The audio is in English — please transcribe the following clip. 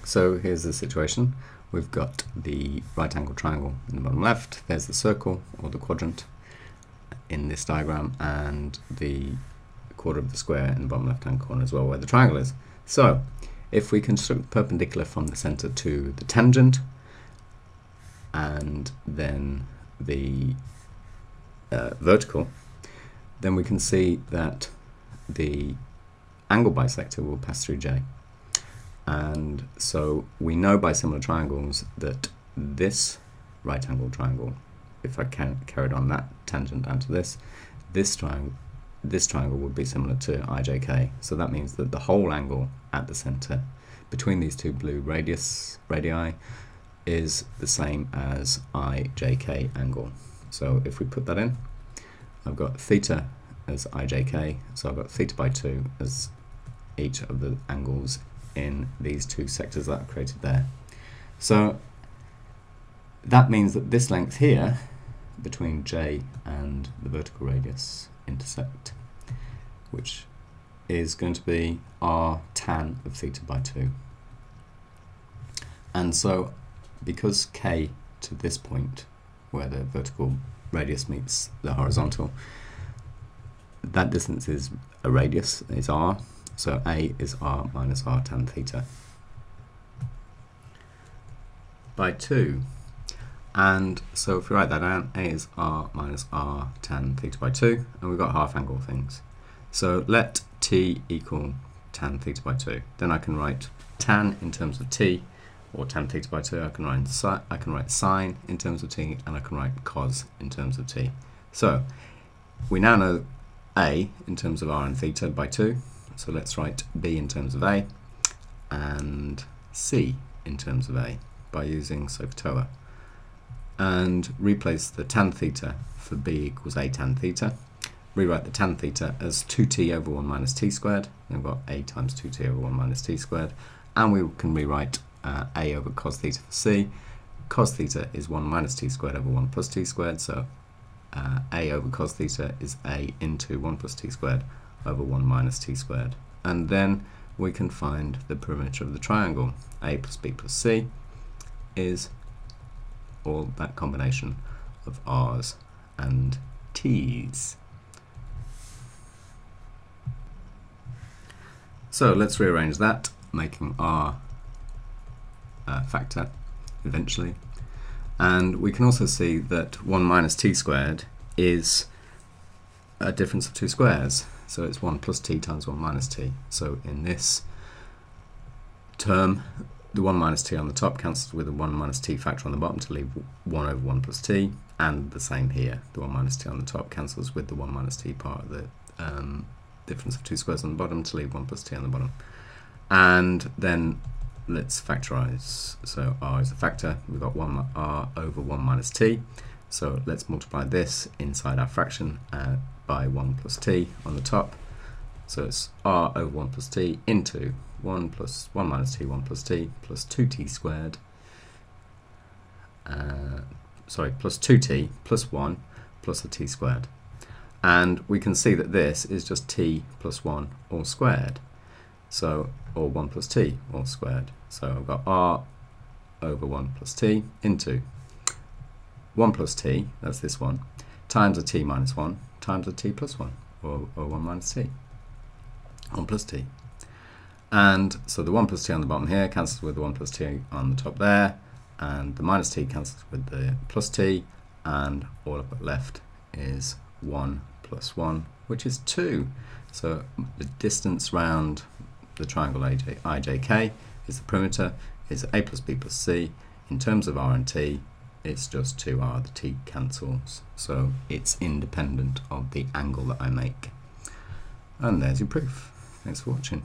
So here's the situation. We've got the right angle triangle in the bottom left, there's the circle or the quadrant in this diagram, and the quarter of the square in the bottom left hand corner as well, where the triangle is. So if we construct perpendicular from the center to the tangent and then the vertical, then we can see that the angle bisector will pass through J. And so we know by similar triangles that this right angle triangle, if I carried on that tangent down to this triangle would be similar to IJK. So that means that the whole angle at the center between these two blue radii is the same as IJK angle. So if we put that in, I've got theta as IJK, so I've got theta by 2 as each of the angles in these two sectors that I've created there. So that means that this length here between J and the vertical radius intersect, which is going to be r tan of theta by 2. And so because k to this point where the vertical radius meets the horizontal, that distance is a radius, is r. So A is r minus r tan theta by 2. And so if we write that down, A is r minus r tan theta by 2, and we've got half angle things. So let t equal tan theta by 2. Then I can write tan in terms of t, or tan theta by 2. I can write sine in terms of t, and I can write cos in terms of t. So we now know A in terms of r and theta by 2. So let's write B in terms of A and C in terms of A by using SOHCAHTOA, and replace the tan theta for B equals A tan theta. Rewrite the tan theta as 2t over 1 minus t squared. We've got A times 2t over 1 minus t squared, and we can rewrite A over cos theta for C. Cos theta is 1 minus t squared over 1 plus t squared, so A over cos theta is A into 1 plus t squared over 1 minus t squared. And then we can find the perimeter of the triangle. A plus B plus C is all that combination of r's and t's. So let's rearrange that, making r a factor eventually. And we can also see that 1 minus t squared is a difference of two squares. So it's 1 plus t times 1 minus t. So in this term, the 1 minus t on the top cancels with the 1 minus t factor on the bottom to leave 1 over 1 plus t, and the same here. The 1 minus t on the top cancels with the 1 minus t part of the difference of two squares on the bottom to leave 1 plus t on the bottom. And then let's factorize. So r is a factor. We've got 1 r over 1 minus t. So let's multiply this inside our fraction by 1 plus t on the top. So it's r over 1 plus t into 1 plus 1 minus t, 1 plus t, plus 2t squared. Plus 2t plus 1 plus a t squared. And we can see that this is just t plus 1 all squared. So, or 1 plus t all squared. So I've got r over 1 plus t into 1 plus t, that's this one, times a t minus 1, times a t plus 1, or 1 minus t, 1 plus t. And so the 1 plus t on the bottom here cancels with the 1 plus t on the top there, and the minus t cancels with the plus t, and all I've got left is 1 plus 1, which is 2. So the distance round the triangle IJK is the perimeter, is A plus B plus C. In terms of r and t, it's just 2r, the t cancels, so it's independent of the angle that I make. And there's your proof. Thanks for watching.